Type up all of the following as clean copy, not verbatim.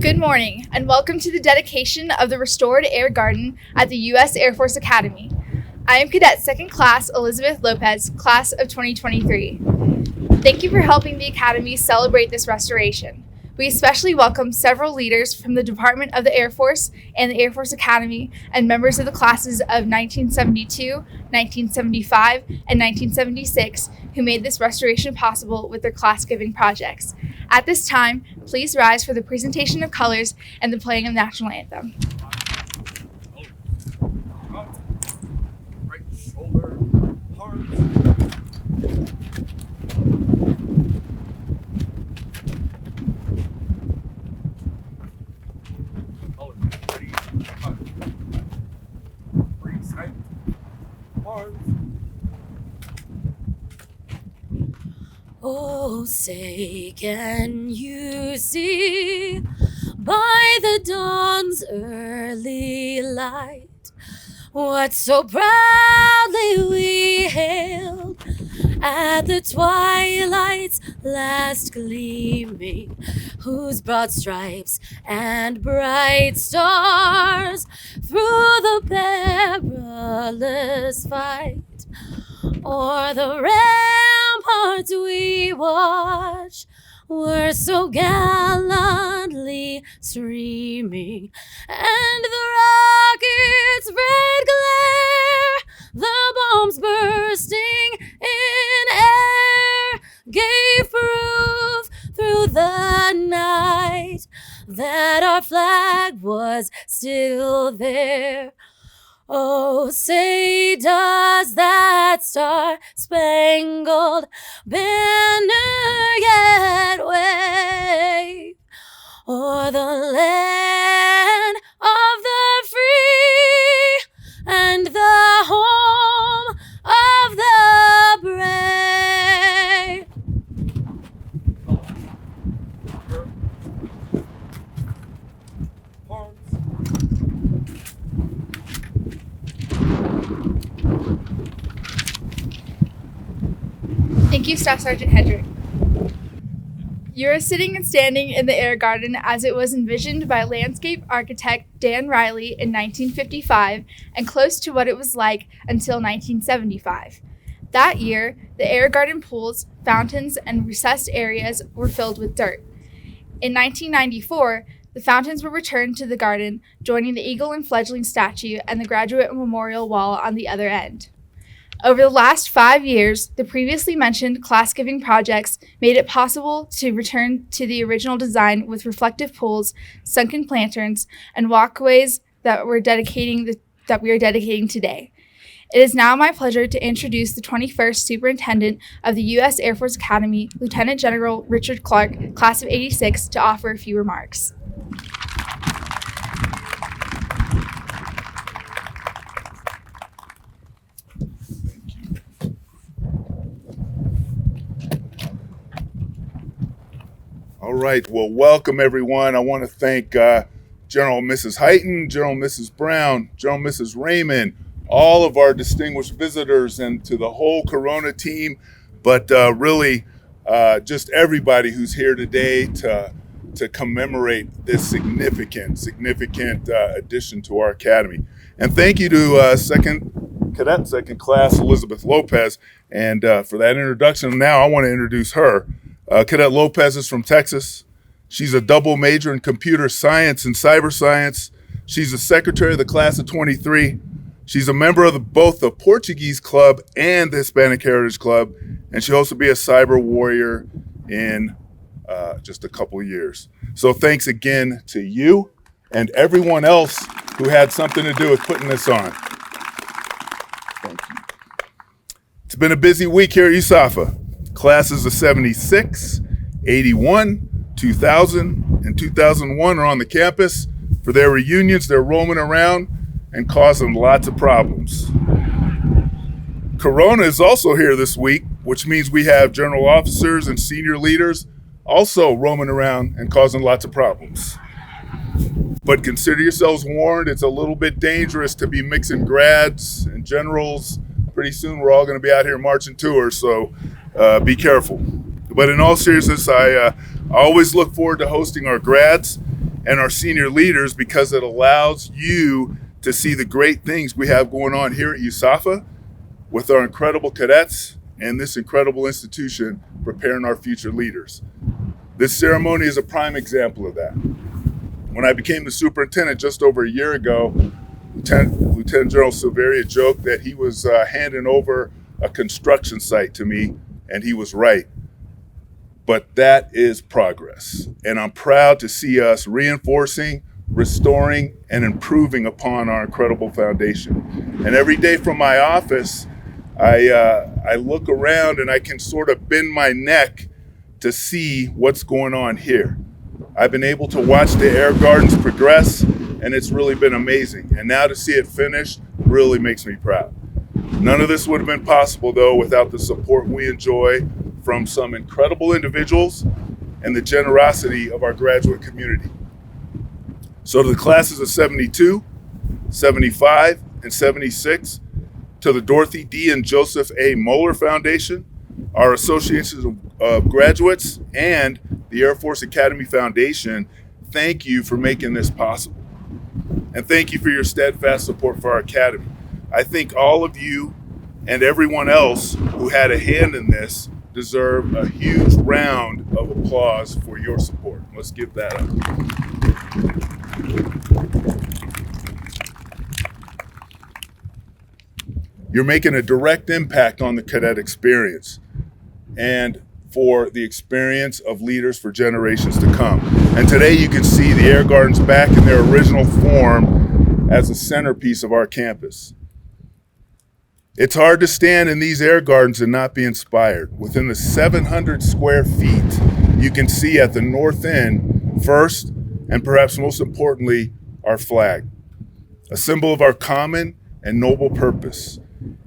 Good morning, and welcome to the dedication of the restored Air Garden at the U.S. Air Force Academy. I am Cadet 2nd Class Elizabeth Lopez, class of 2023. Thank you for helping the Academy celebrate this restoration. We especially welcome several leaders from the Department of the Air Force and the Air Force Academy and members of the classes of 1972, 1975, and 1976 who made this restoration possible with their class-giving projects. At this time, please rise for the presentation of colors and the playing of the national anthem. Right shoulder, heart. Oh, say, can you see by the dawn's early light what so proudly we hailed at the twilight's last gleaming, whose broad stripes and bright stars through the perilous fight o'er the ramparts we watch were so gallantly streaming, and the rocket's red glare, the bombs bursting in air, gave proof through the night that our flag was still there. Oh, say, does that star-spangled banner yet wave o'er the land of the free and the home of the brave? Thank you, Staff Sergeant Hedrick. You are sitting and standing in the Air Garden as it was envisioned by landscape architect Dan Riley in 1955 and close to what it was like until 1975. That year, the Air Garden pools, fountains, and recessed areas were filled with dirt. In 1994, the fountains were returned to the garden, joining the Eagle and Fledgling statue and the Graduate Memorial Wall on the other end. Over the last 5 years, the previously mentioned class-giving projects made it possible to return to the original design with reflective pools, sunken lanterns, and walkways that we are dedicating today. It is now my pleasure to introduce the 21st Superintendent of the U.S. Air Force Academy, Lieutenant General Richard Clark, Class of '86, to offer a few remarks. All right, well, welcome everyone. I want to thank General and Mrs. Heighton, General and Mrs. Brown, General and Mrs. Raymond, all of our distinguished visitors, and to the whole Corona team, but really just everybody who's here today to commemorate this significant addition to our academy. And thank you to Cadet 2nd Class Elizabeth Lopez, and for that introduction. Now I want to introduce her. Cadet Lopez is from Texas. She's a double major in computer science and cyber science. She's the secretary of the class of 23. She's a member of both the Portuguese Club and the Hispanic Heritage Club, and she hopes to be a cyber warrior in just a couple of years. So thanks again to you and everyone else who had something to do with putting this on. Thank you. It's been a busy week here at USAFA. Classes of 76, 81, 2000, and 2001 are on the campus for their reunions. They're roaming around and causing lots of problems. Corona is also here this week, which means we have general officers and senior leaders also roaming around and causing lots of problems. But consider yourselves warned, it's a little bit dangerous to be mixing grads and generals. Pretty soon we're all going to be out here marching tours, so be careful. But in all seriousness, I always look forward to hosting our grads, and our senior leaders because it allows you to see the great things we have going on here at USAFA with our incredible cadets and this incredible institution preparing our future leaders. This ceremony is a prime example of that. When I became the superintendent just over a year ago, Lieutenant General Silveria joked that he was handing over a construction site to me, and he was right. But that is progress, and I'm proud to see us reinforcing, restoring, and improving upon our incredible foundation. And every day from my office, I look around and I can sort of bend my neck to see what's going on here. I've been able to watch the Air Gardens progress, and it's really been amazing. And now to see it finished really makes me proud. None of this would have been possible, though, without the support we enjoy from some incredible individuals and the generosity of our graduate community. So to the classes of 72, 75, and 76, to the Dorothy D. and Joseph A. Moller Foundation, our associations of graduates, and the Air Force Academy Foundation, thank you for making this possible. And thank you for your steadfast support for our Academy. I think all of you and everyone else who had a hand in this deserve a huge round of applause for your support. Let's give that up. You're making a direct impact on the cadet experience and for the experience of leaders for generations to come. And today you can see the Air Gardens back in their original form as a centerpiece of our campus. It's hard to stand in these Air Gardens and not be inspired. Within the 700 square feet, you can see at the north end, first, and perhaps most importantly, our flag, a symbol of our common and noble purpose,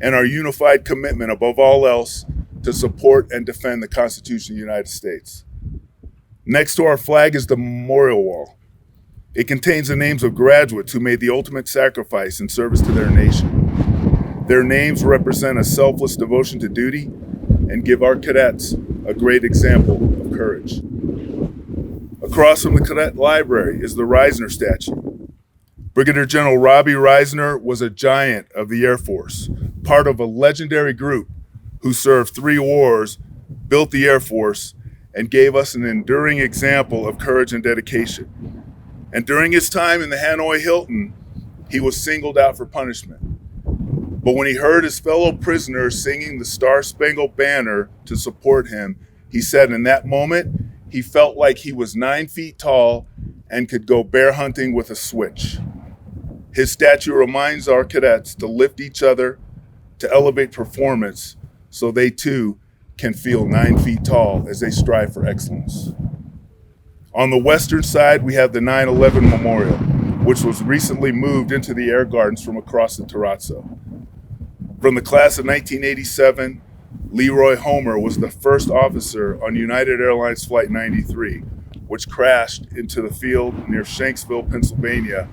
and our unified commitment above all else to support and defend the Constitution of the United States. Next to our flag is the memorial wall. It contains the names of graduates who made the ultimate sacrifice in service to their nation. Their names represent a selfless devotion to duty and give our cadets a great example of courage. Across from the cadet library is the Reisner statue. Brigadier General Robbie Reisner was a giant of the Air Force, part of a legendary group who served 3 wars, built the Air Force, and gave us an enduring example of courage and dedication. And during his time in the Hanoi Hilton, he was singled out for punishment. But when he heard his fellow prisoners singing the Star-Spangled Banner to support him, he said in that moment, he felt like he was 9 feet tall and could go bear hunting with a switch. His statue reminds our cadets to lift each other, to elevate performance, so they too can feel 9 feet tall as they strive for excellence. On the western side, we have the 9/11 Memorial, which was recently moved into the Air Gardens from across the terrazzo. From the class of 1987, Leroy Homer was the first officer on United Airlines Flight 93, which crashed into the field near Shanksville, Pennsylvania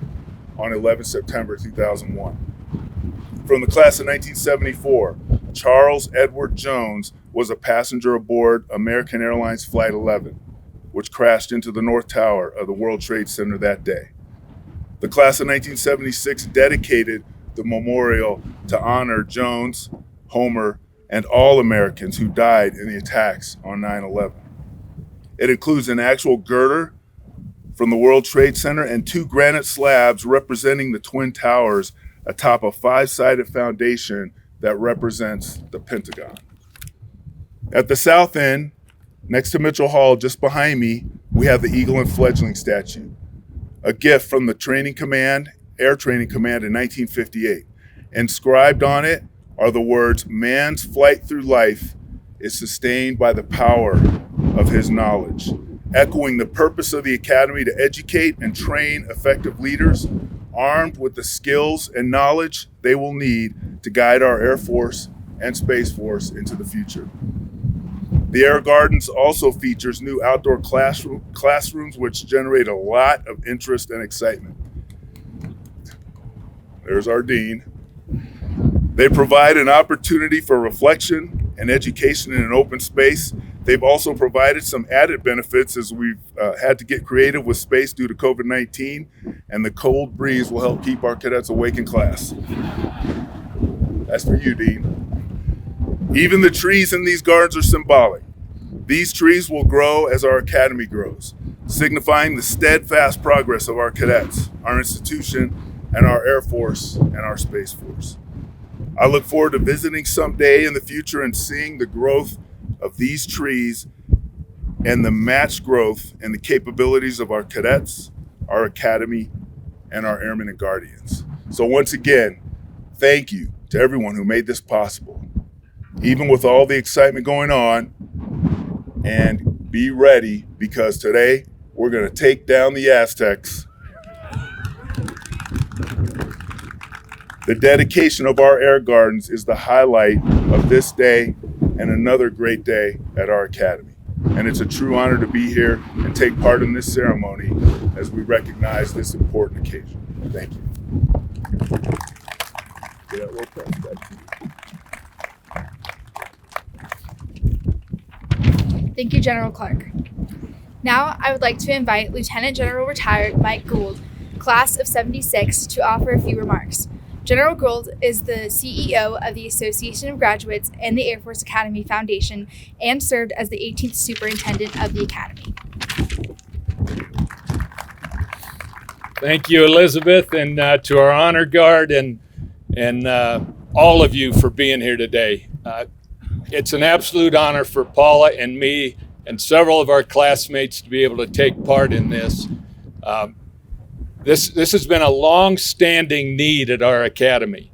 on 11 September 2001. From the class of 1974, Charles Edward Jones was a passenger aboard American Airlines Flight 11, which crashed into the North Tower of the World Trade Center that day. The class of 1976 dedicated the memorial to honor Jones, Homer, and all Americans who died in the attacks on 9/11. It includes an actual girder from the World Trade Center and 2 granite slabs representing the Twin Towers atop a 5-sided foundation that represents the Pentagon. At the south end, next to Mitchell Hall, just behind me, we have the Eagle and Fledgling statue, a gift from the Air Training Command in 1958. Inscribed on it are the words, "Man's flight through life is sustained by the power of his knowledge," echoing the purpose of the Academy to educate and train effective leaders armed with the skills and knowledge they will need to guide our Air Force and Space Force into the future. The Air Gardens also features new outdoor classrooms which generate a lot of interest and excitement. There's our dean. They provide an opportunity for reflection and education in an open space They've also provided some added benefits as we've had to get creative with space due to COVID-19, and the cold breeze will help keep our cadets awake in class. That's for you, Dean. Even the trees in these gardens are symbolic. These trees will grow as our academy grows, signifying the steadfast progress of our cadets, our institution, and our Air Force and our Space Force. I look forward to visiting someday in the future and seeing the growth of these trees and the matched growth and the capabilities of our cadets, our academy, and our airmen and guardians. So once again, thank you to everyone who made this possible. Even with all the excitement going on, and be ready, because today we're going to take down the Aztecs. The dedication of our air gardens is the highlight of this day and another great day at our academy. And it's a true honor to be here and take part in this ceremony as we recognize this important occasion. Thank you. Yeah, we'll pass that to you. Thank you, General Clark. Now I would like to invite Lieutenant General Retired Mike Gould, class of 76, to offer a few remarks. General Gould is the CEO of the Association of Graduates and the Air Force Academy Foundation and served as the 18th Superintendent of the Academy. Thank you, Elizabeth, and to our honor guard and all of you for being here today. It's an absolute honor for Paula and me and several of our classmates to be able to take part in this. This has been a long-standing need at our academy,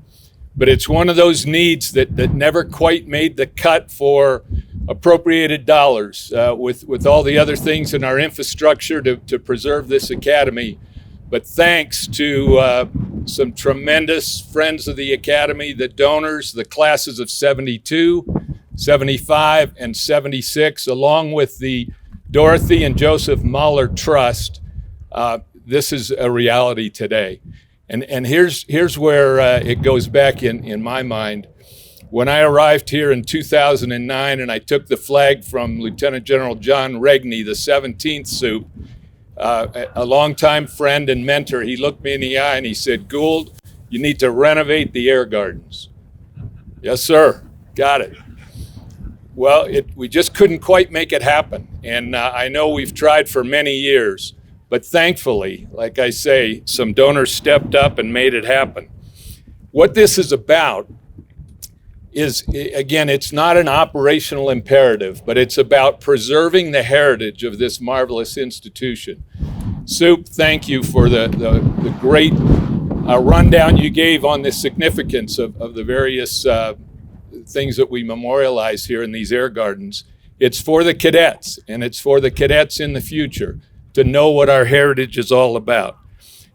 but it's one of those needs that never quite made the cut for appropriated dollars with all the other things in our infrastructure to preserve this academy. But thanks to some tremendous friends of the academy, the donors, the classes of 72, 75, and 76, along with the Dorothy and Joseph Moller Trust, this is a reality today. And here's where it goes back in my mind. When I arrived here in 2009 and I took the flag from Lieutenant General John Regney, the 17th Sup, a longtime friend and mentor, he looked me in the eye and he said, "Gould, you need to renovate the air gardens." Yes, sir. Got it. Well, we just couldn't quite make it happen. And I know we've tried for many years, but thankfully, like I say, some donors stepped up and made it happen. What this is about is, again, it's not an operational imperative, but it's about preserving the heritage of this marvelous institution. Sup, thank you for the great rundown you gave on the significance of the various things that we memorialize here in these air gardens. It's for the cadets, and it's for the cadets in the future to know what our heritage is all about.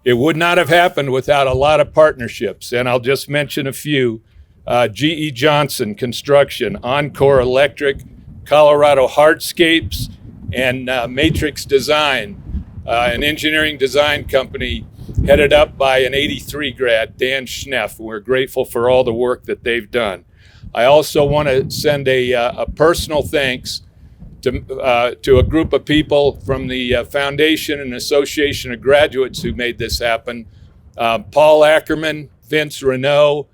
It would not have happened without a lot of partnerships, and I'll just mention a few. G.E. Johnson Construction, Encore Electric, Colorado Hardscapes, and Matrix Design, an engineering design company headed up by an 83 grad, Dan Schneff. We're grateful for all the work that they've done. I also want to send a personal thanks to a group of people from the Foundation and Association of Graduates who made this happen. Paul Ackerman, Vince Renault,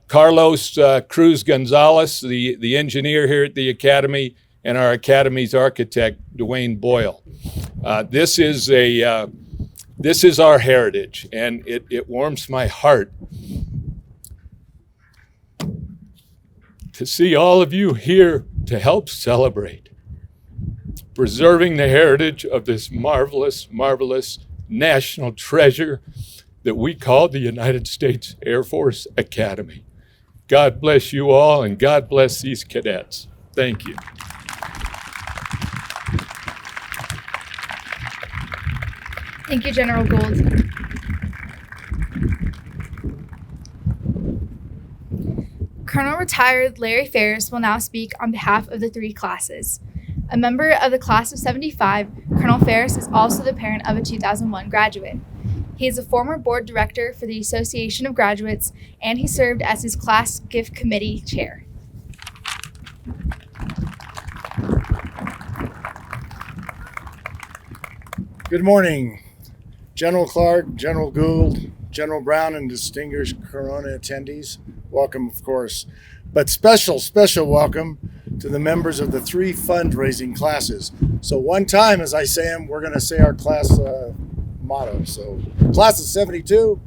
Carlos Cruz Gonzalez, the engineer here at the Academy, and our Academy's architect, Dwayne Boyle. This is our heritage, and it warms my heart to see all of you here to help celebrate preserving the heritage of this marvelous, marvelous national treasure that we call the United States Air Force Academy. God bless you all, and God bless these cadets. Thank you. Thank you, General Gould. Colonel Retired Larry Fariss will now speak on behalf of the three classes. A member of the class of 75, Colonel Fariss is also the parent of a 2001 graduate. He is a former board director for the Association of Graduates, and he served as his class gift committee chair. Good morning, General Clark, General Gould, General Brown, and distinguished Corona attendees. Welcome, of course, but special welcome to the members of the 3 fundraising classes. So one time, as I say them, we're going to say our class motto. So class of 72,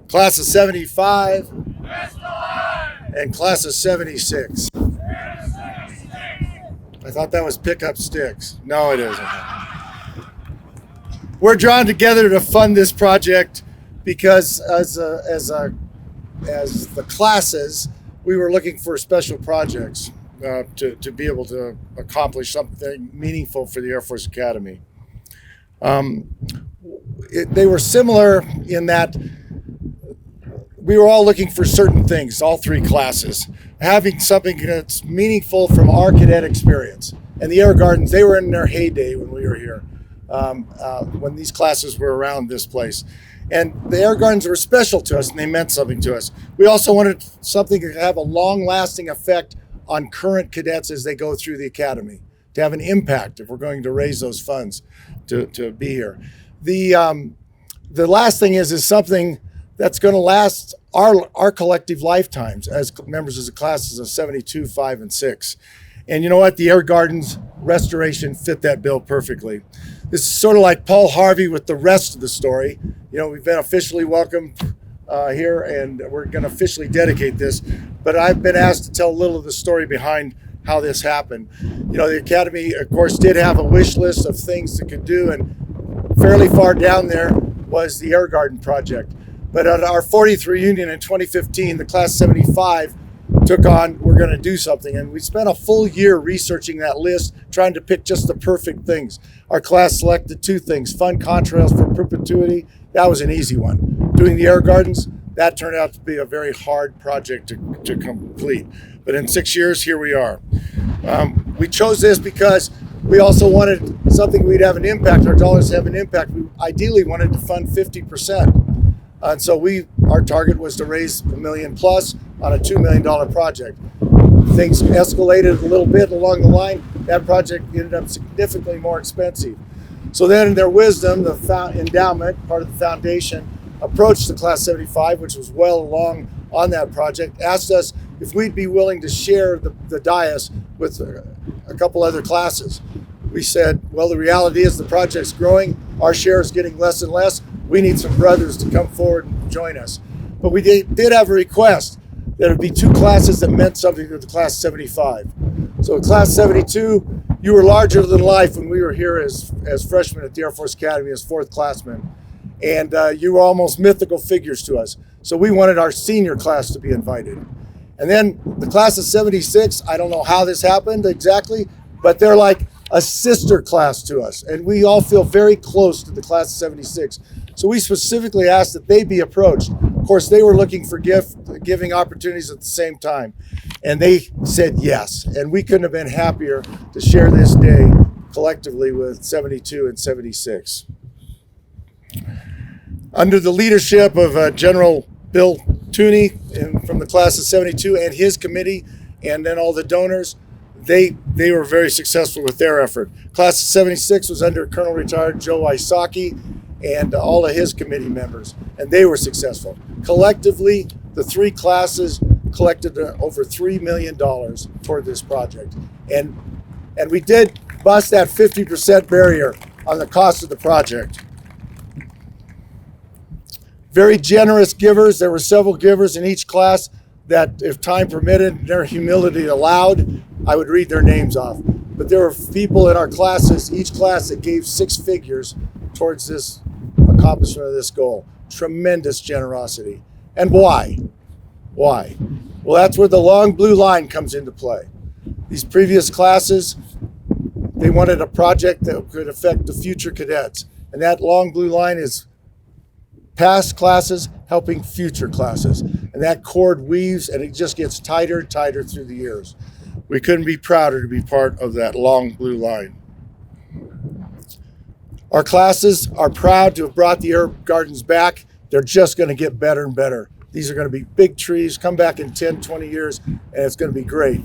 class of 75, and class of 76. I thought that was pick up sticks. No, it isn't. We're drawn together to fund this project because as the classes, we were looking for special projects to be able to accomplish something meaningful for the Air Force Academy. They were similar in that we were all looking for certain things, all 3 classes, having something that's meaningful from our cadet experience. And the Air Gardens, they were in their heyday when we were here, when these classes were around this place. And the Air Gardens were special to us, and they meant something to us. We also wanted something to have a long-lasting effect on current cadets as they go through the academy, to have an impact if we're going to raise those funds to be here. The last thing is something that's going to last our collective lifetimes as members of the classes of 72, 5, and 6. And you know what? The Air Gardens restoration fit that bill perfectly. This is sort of like Paul Harvey with the rest of the story. You know, we've been officially welcomed here, and we're going to officially dedicate this. But I've been asked to tell a little of the story behind how this happened. You know, the Academy, of course, did have a wish list of things it could do, and fairly far down there was the Air Garden project. But at our 40th reunion in 2015, the class 75 took on, we're going to do something. And we spent a full year researching that list, trying to pick just the perfect things. Our class selected 2 things, fund contrails for perpetuity. That was an easy one. Doing the Air Gardens, that turned out to be a very hard project to complete. But in 6 years, here we are. We chose this because we also wanted something we'd have an impact, our dollars have an impact. We ideally wanted to fund 50%. And so our target was to raise $1 million plus on a $2 million project. Things escalated a little bit along the line. That project ended up significantly more expensive. So then in their wisdom, the endowment, part of the foundation, approached the class 75, which was well along on that project, asked us if we'd be willing to share the dais with a couple other classes. We said, well, the reality is the project's growing. Our share is getting less and less. We need some brothers to come forward and join us. But we did have a request that it be 2 classes that meant something to the class 75. So class 72, you were larger than life when we were here as freshmen at the Air Force Academy as 4th classmen. And you were almost mythical figures to us. So we wanted our senior class to be invited. And then the class of 76, I don't know how this happened exactly, but they're like a sister class to us. And we all feel very close to the class of 76. So we specifically asked that they be approached. Of course, they were looking for giving opportunities at the same time. And they said yes. And we couldn't have been happier to share this day collectively with 72 and 76. Under the leadership of General Bill Tooney from the class of 72 and his committee, and then all the donors, they were very successful with their effort. Class of 76 was under Colonel Retired Joe Isaki and all of his committee members, and they were successful. Collectively, the 3 classes collected over $3 million toward this project. And we did bust that 50% barrier on the cost of the project. Very generous givers. There were several givers in each class that, if time permitted and their humility allowed, I would read their names off. But there were people in our classes, each class, that gave 6 figures towards this accomplishment of this goal. Tremendous generosity. And why? Why? Well, that's where the long blue line comes into play. These previous classes, they wanted a project that could affect the future cadets. And that long blue line is past classes helping future classes. And that cord weaves, and it just gets tighter and tighter through the years. We couldn't be prouder to be part of that long blue line. Our classes are proud to have brought the Air Gardens back. They're just going to get better and better. These are going to be big trees, come back in 10, 20 years, and it's going to be great.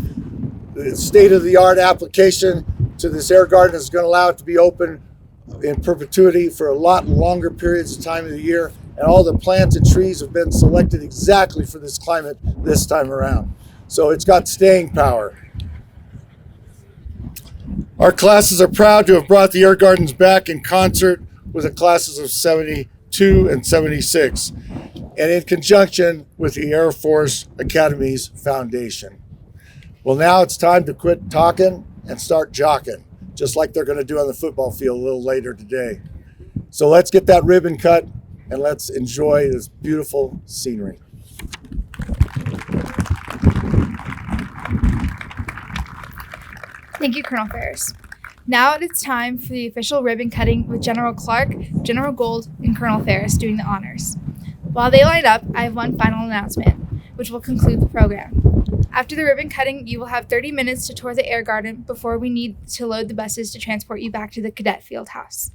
The state-of-the-art application to this Air Garden is going to allow it to be open in perpetuity for a lot longer periods of time of the year, and all the plants and trees have been selected exactly for this climate this time around. So it's got staying power. Our classes are proud to have brought the Air Gardens back in concert with the classes of 72 and 76, and in conjunction with the Air Force Academy's foundation. Well, now it's time to quit talking and start jocking, just like they're going to do on the football field a little later today. So let's get that ribbon cut and let's enjoy this beautiful scenery. Thank you, Colonel Fariss. Now it's time for the official ribbon cutting with General Clark, General Gould, and Colonel Fariss doing the honors. While they line up, I have one final announcement, which will conclude the program. After the ribbon cutting, you will have 30 minutes to tour the Air Garden before we need to load the buses to transport you back to the Cadet Field House.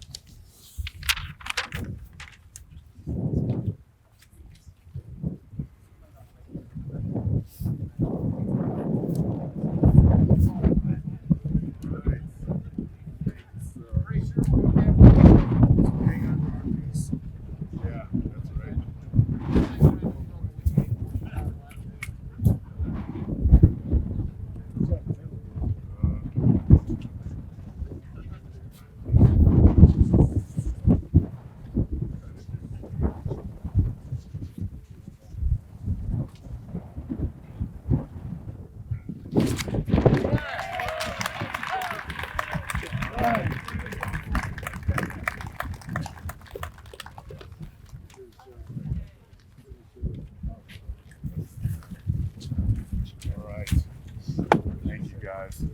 Thank you, guys.